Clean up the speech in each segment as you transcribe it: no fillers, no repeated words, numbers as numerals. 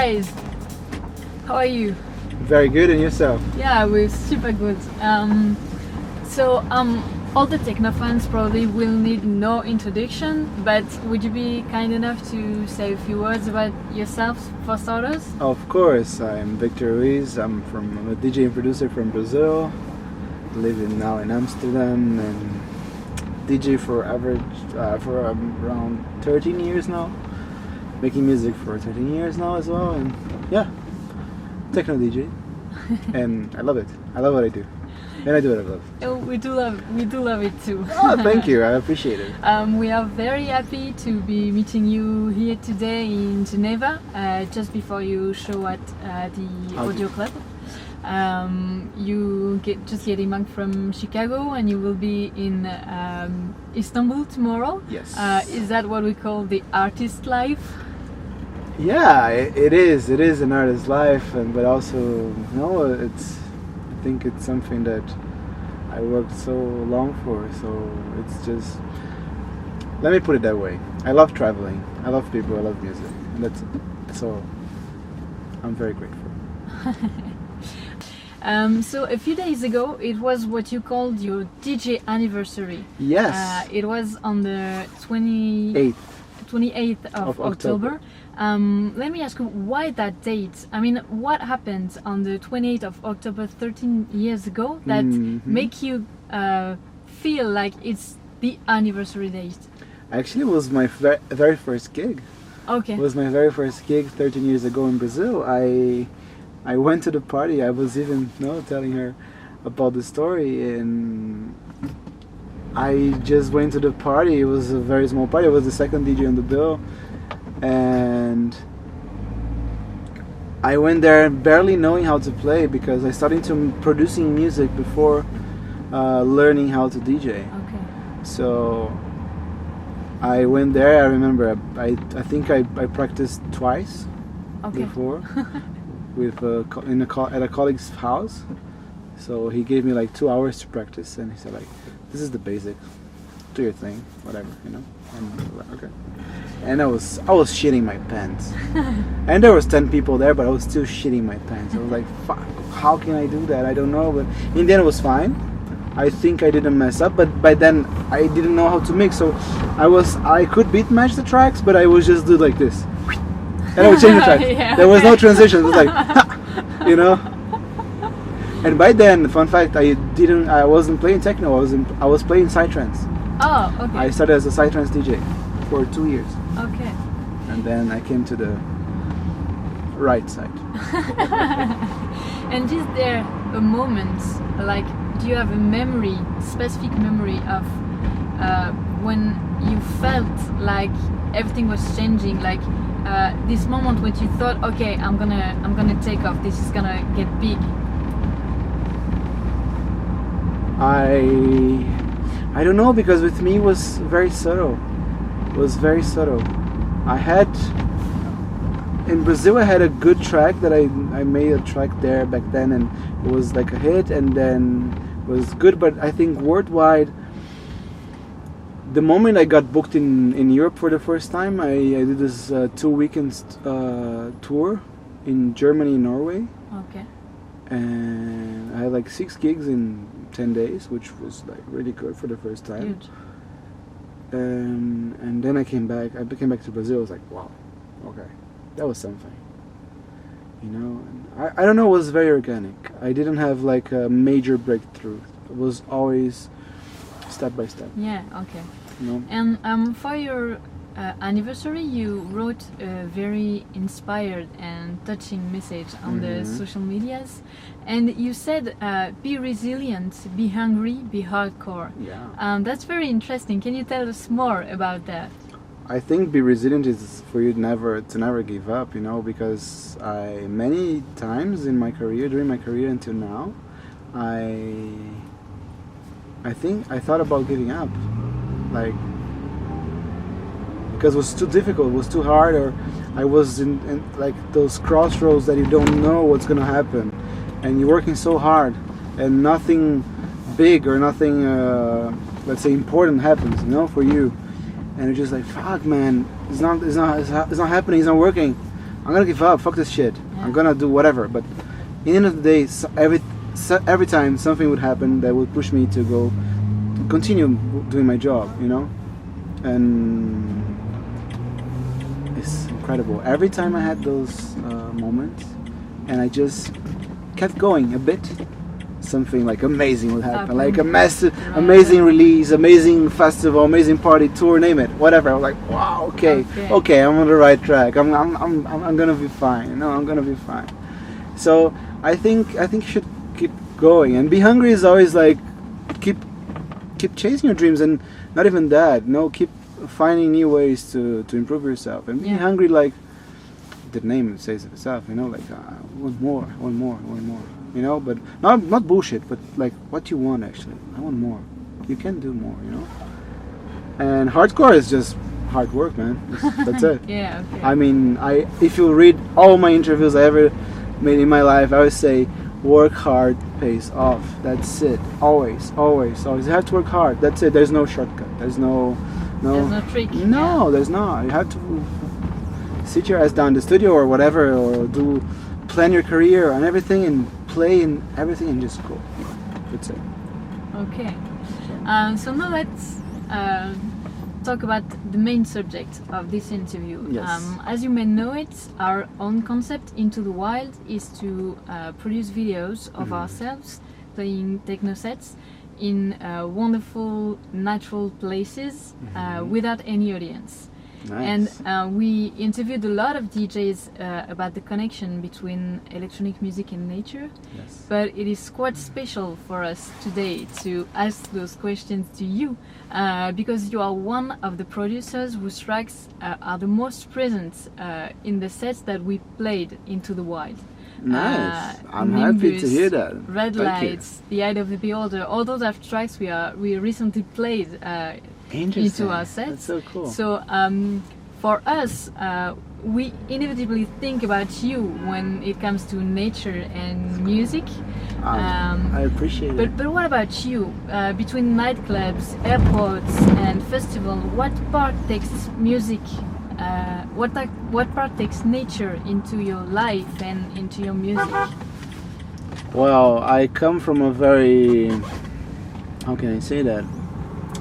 guys, how are you? Very good, and yourself? Yeah, we're super good. All the techno fans probably will need no introduction, but would you be kind enough to say a few words about yourself for starters? Of course, I'm Victor Ruiz. I'm a DJ and producer from Brazil, living now in Amsterdam, and DJ for around 13 years now. Making music for 13 years now as well, and yeah, techno DJ, and I love it. I love what I do. And I do what I love. Oh, we do love it too. Oh, thank you. I appreciate it. We are very happy to be meeting you here today in Geneva, just before you show at the Audioclub. You just getting back from Chicago, and you will be in Istanbul tomorrow. Yes. Is that what we call the artist life? Yeah, it is. It is an artist's life, but also, I think it's something that I worked so long for, so it's just, let me put it that way. I love traveling, I love people, I love music, and that's it. So I'm very grateful. So a few days ago, it was what you called your DJ anniversary. Yes. It was on the 28th of October. Let me ask you, why that date? I mean, what happened on the 28th of October 13 years ago that make you feel like it's the anniversary date? Actually, it was my very first gig. Okay. It was my very first gig 13 years ago in Brazil. I went to the party. I was even telling her about the story, and I just went to the party. It was a very small party. I was the second DJ on the bill, and I went there barely knowing how to play because I started producing music before learning how to DJ. Okay. So I went there. I remember I think I practiced twice before with at a colleague's house. So he gave me like 2 hours to practice, and he said like, "This is the basics. Do your thing, whatever, And I'm like, okay." And I was shitting my pants. And there was 10 people there, but I was still shitting my pants. I was like, "Fuck, how can I do that? I don't know." But in the end, it was fine. I think I didn't mess up, but by then I didn't know how to mix. So I could beat match the tracks, but I would just do like this, and I would change the tracks. Yeah, there was no transition. It was like, And by then, fun fact, I wasn't playing techno. I was playing psytrance. Oh, okay. I started as a psytrance DJ for 2 years. Okay. And then I came to the right side. And is there a moment, like, do you have a memory, specific memory of when you felt like everything was changing, like this moment when you thought, okay, I'm gonna take off. This is gonna get big. I don't know, because with me it was very subtle. It was very subtle. In Brazil I had a good track that I made a track there back then, and it was like a hit, and then it was good, but I think worldwide, the moment I got booked in Europe for the first time, I did this 2 weekends tour in Germany and Norway. Okay. And I had like 6 gigs in 10 days, which was like really good for the first time. Huge. And then I came back to Brazil. I was like, wow, okay, that was something, and I don't know, it was very organic. I didn't have like a major breakthrough. It was always step by step. Yeah, okay. And for your anniversary, you wrote a very inspired and touching message on the social medias, and you said, be resilient, be hungry, be hardcore. Yeah. That's very interesting. Can you tell us more about that? I think be resilient is for you to never give up, because many times in my career, during my career until now, I think I thought about giving up, like, because it was too difficult, it was too hard, or I was in like those crossroads that you don't know what's gonna happen, and you're working so hard, and nothing big or nothing, let's say, important happens, for you, and you're just like, fuck, man, it's not happening, it's not working. I'm gonna give up. Fuck this shit. Yeah. I'm gonna do whatever. But at the end of the day, every time something would happen that would push me to go to continue doing my job, you know, and it's incredible. Every time I had those moments, and I just kept going a bit, something like amazing would happen, like a massive, amazing release, amazing festival, amazing party, tour, name it, whatever. I was like, wow, okay, I'm on the right track. I'm gonna be fine. You know, I'm gonna be fine. So I think you should keep going, and be hungry is always like keep chasing your dreams, and not even that. No, keep finding new ways to improve yourself, and be hungry, like the name says it itself. You know, like want more. You know, but not bullshit, but like what you want actually. I want more. You can do more, you know. And hardcore is just hard work, man. That's it. Yeah. Okay. I mean, if you read all my interviews I ever made in my life, I always say, work hard pays off. That's it. Always. You have to work hard. That's it. There's no shortcut. There's no trick. No, there's not. You have to sit your ass down in the studio or whatever, or plan your career and everything, and play and everything, and just go. That's it. Okay. So now let's talk about the main subject of this interview. Yes. As you may know it, our own concept, Into the Wild, is to produce videos of ourselves playing techno sets in wonderful natural places without any audience. Nice. And we interviewed a lot of DJs about the connection between electronic music and nature. Yes. But it is quite special for us today to ask those questions to you, because you are one of the producers whose tracks are the most present in the sets that we played Into the Wild. Nice. I'm Nimbus, happy to hear that. Red Thank Lights, The Eye of the Beholder, all those are tracks we recently played into our sets. That's so cool. So for us, we inevitably think about you when it comes to nature and music. I appreciate it. But what about you? Between nightclubs, airports, and festival, what part takes music? What part takes nature into your life and into your music? Well, I come from a very, how can I say that?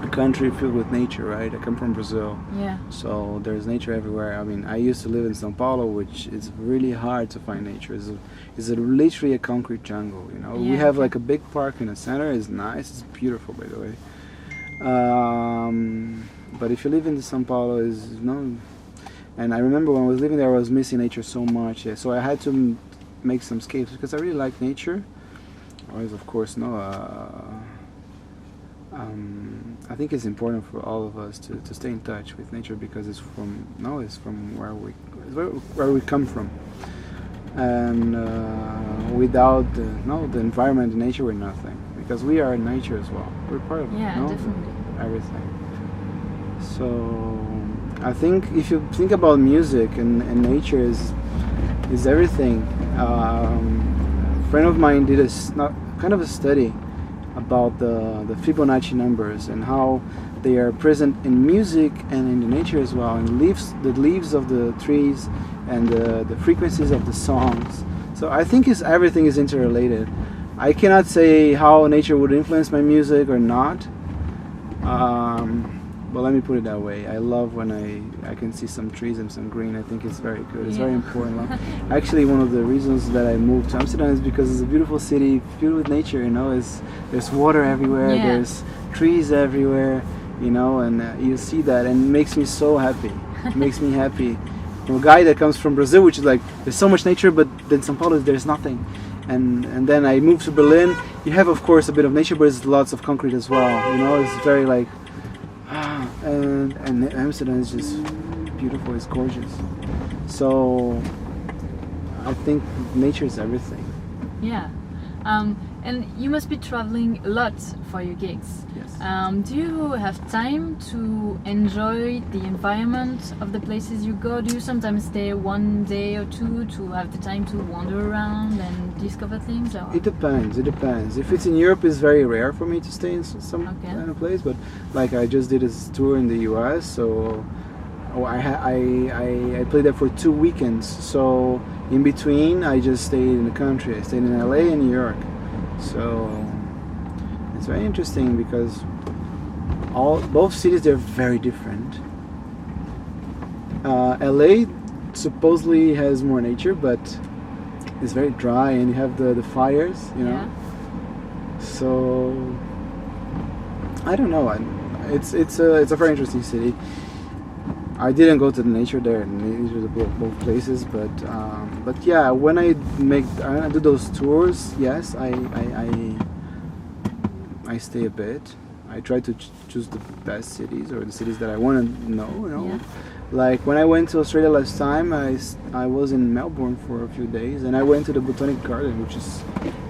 A country filled with nature, right? I come from Brazil. Yeah. So there's nature everywhere. I mean, I used to live in São Paulo, which is really hard to find nature. It's literally a concrete jungle, you know. Yeah, we have like a big park in the center. It's nice. It's beautiful, by the way. But if you live in São Paulo, and I remember when I was living there, I was missing nature so much. So I had to make some escapes because I really like nature. Always, of course, I think it's important for all of us to stay in touch with nature, because it's from where we come from, and without the environment and nature, we're nothing, because we are nature as well. We're part of definitely everything. So I think if you think about music and nature is everything. A friend of mine did kind of a study about the Fibonacci numbers and how they are present in music and in the nature as well, and the leaves of the trees and the frequencies of the songs. So I think everything is interrelated. I cannot say how nature would influence my music or not, but let me put it that way. I love when I can see some trees and some green. I think it's very good. It's very important. Actually, one of the reasons that I moved to Amsterdam is because it's a beautiful city filled with nature. You know, there's water everywhere. There's trees everywhere. You know, and you see that, and it makes me so happy. It makes me happy. From a guy that comes from Brazil, which is like there's so much nature, but then São Paulo there's nothing. And then I moved to Berlin. You have, of course, a bit of nature, but it's lots of concrete as well. You know, it's very like. And Amsterdam is just beautiful. It's gorgeous. So I think nature is everything. Yeah. And you must be traveling a lot for your gigs. Yes. Do you have time to enjoy the environment of the places you go? Do you sometimes stay one day or two to have the time to wander around and discover things? Or? It depends. If it's in Europe, it's very rare for me to stay in some kind of place. But like I just did a tour in the US, so I played there for 2 weekends. So in between, I just stayed in the country. I stayed in LA and New York. So it's very interesting because both cities, they're very different. LA supposedly has more nature, but it's very dry, and you have the fires, you know. Yeah. So I don't know. It's a very interesting city. I didn't go to the nature there, and these are both places, but yeah, when I do those tours, yes, I stay a bit. I try to choose the best cities, or the cities that I want to know, you know. Yeah. Like when I went to Australia last time, I was in Melbourne for a few days, and I went to the Botanic Garden, which is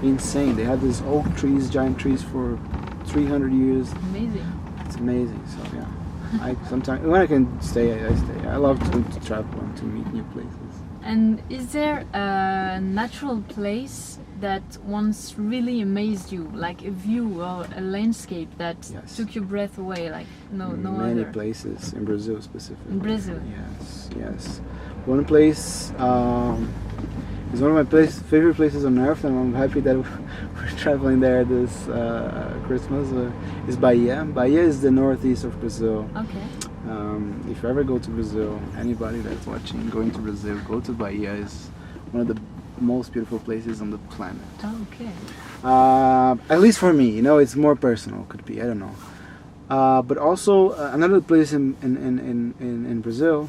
insane. They have these oak trees, giant trees for 300 years. Amazing. It's amazing. So yeah, sometimes when I can stay, I stay. I love to travel and to meet new places. And is there a natural place that once really amazed you, like a view or a landscape that Yes. took your breath away, like no Many other? places in Brazil specifically. In Brazil. Yes. One place is one of my favorite places on earth, and I'm happy that we're traveling there this Christmas. Is Bahia. Bahia is the northeast of Brazil. Okay. If you ever go to Brazil, anybody that's watching going to Brazil, go to Bahia. Is one of the most beautiful places on the planet. Okay. At least for me, you know, it's more personal. Could be, I don't know. But also another place in Brazil.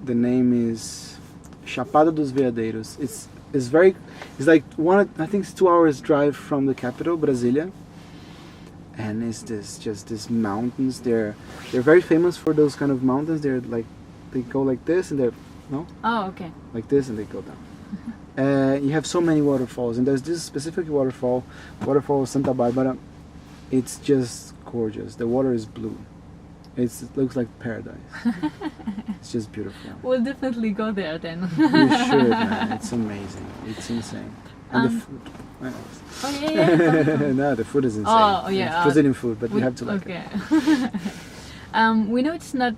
The name is Chapada dos Veadeiros. It's like I think it's 2 hours drive from the capital, Brasilia. And it's these mountains. They're very famous for those kind of mountains. They're like, they go like this, and Oh, okay. like this, and they go down. You have so many waterfalls, and there's this specific waterfall Santa Bárbara. It's just gorgeous. The water is blue. It looks like paradise. It's just beautiful. We'll definitely go there then. You should, man. It's amazing. It's insane. And the food. Oh yeah. No, the food is insane. Oh yeah. It's Brazilian food, but you have to like it. Okay. We know it's not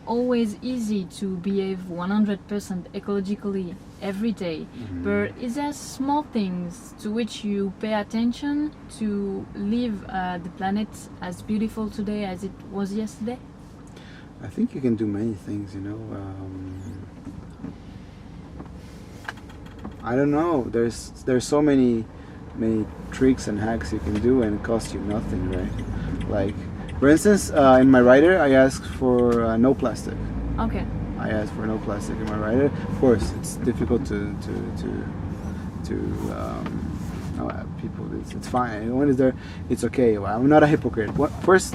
always easy to behave 100% ecologically every day, but is there small things to which you pay attention to leave the planet as beautiful today as it was yesterday? I think you can do many things, you know. I don't know. There's so many tricks and hacks you can do, and it costs you nothing, right? Like, for instance, in my rider, I ask for no plastic. Okay. I ask for no plastic in my rider. Of course, it's difficult to people. It's fine. When it's there, it's okay. Well, I'm not a hypocrite.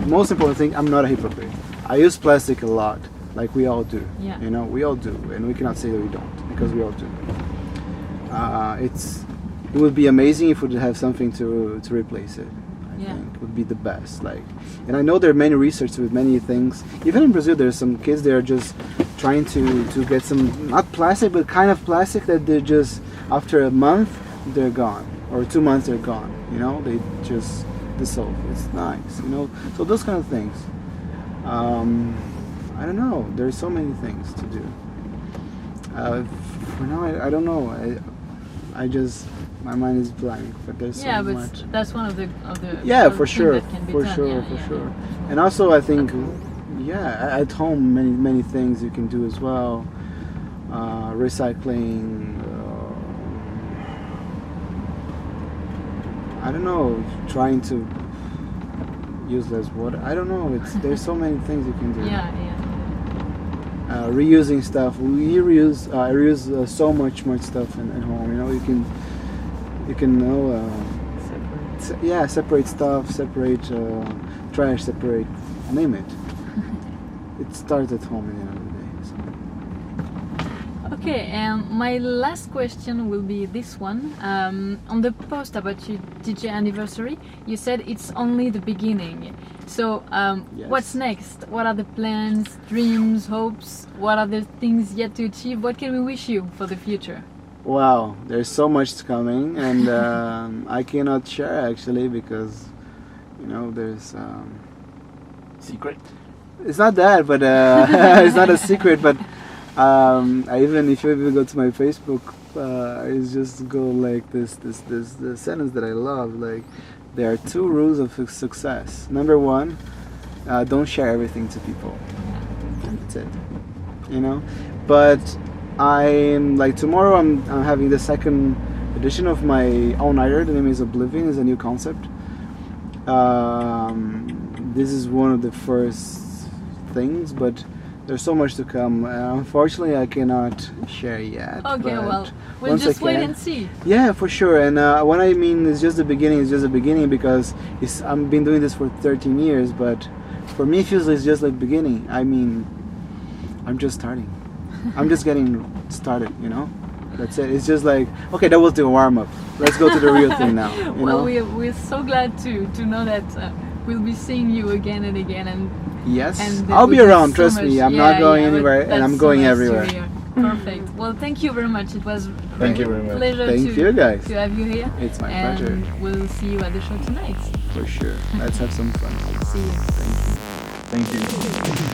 Most important thing, I'm not a hypocrite. I use plastic a lot, like we all do. Yeah. You know, we all do, and we cannot say that we don't, because we all do. It would be amazing if we would have something to replace it. I think would be the best. Like, and I know there are many research with many things. Even in Brazil, there's some kids that are just trying to get some, not plastic, but kind of plastic that they're just, after a month they're gone, or 2 months they're gone. You know, they just dissolve. It's nice. You know, so those kind of things. I don't know. There's so many things to do. For now, I don't know. I just, my mind is blank, but there's so much. But that's one of the for sure, that can be for done. sure. And also, I think, at home, many things you can do as well. Recycling. I don't know. Trying to use less water. I don't know. There's so many things you can do. Reusing stuff. I reuse so much stuff at home. You know, you can separate stuff, separate trash, separate, name it. It starts at home at the end of the day. So. Okay, and my last question will be this one. On the post about your DJ anniversary, you said it's only the beginning. So, Yes. What's next? What are the plans, dreams, hopes? What are the things yet to achieve? What can we wish you for the future? Wow, there's so much coming, and I cannot share actually, because, you know, there's Secret? It's not that, but it's not a secret. But if you even go to my Facebook, it's just go like this the sentence that I love. Like, there are 2 rules of success. Number 1, don't share everything to people. That's it. You know. But I'm like, tomorrow I'm having the 2nd edition of my all-nighter. The name is Oblivion. It's a new concept. This is one of the first things, but there's so much to come. Unfortunately, I cannot share yet. Okay, well, we'll just wait and see. Yeah, for sure. And what I mean is just the beginning. It's just the beginning, because I've been doing this for 13 years, but for me, it feels like it's just like beginning. I mean, I'm just starting. I'm just getting started, you know? That's it. It's just like, okay, that was the warm-up. Let's go to the real thing now. You know? We're so glad to know that we'll be seeing you again and again. And yes, and I'll be around, trust me. I'm not going anywhere, and I'm going nice everywhere. Perfect. Well, thank you very much. It was Thank you very a much. pleasure Thank you, guys. to have you here. It's my and pleasure. We'll see you at the show tonight. For sure. Let's have some fun. See you. Thank you.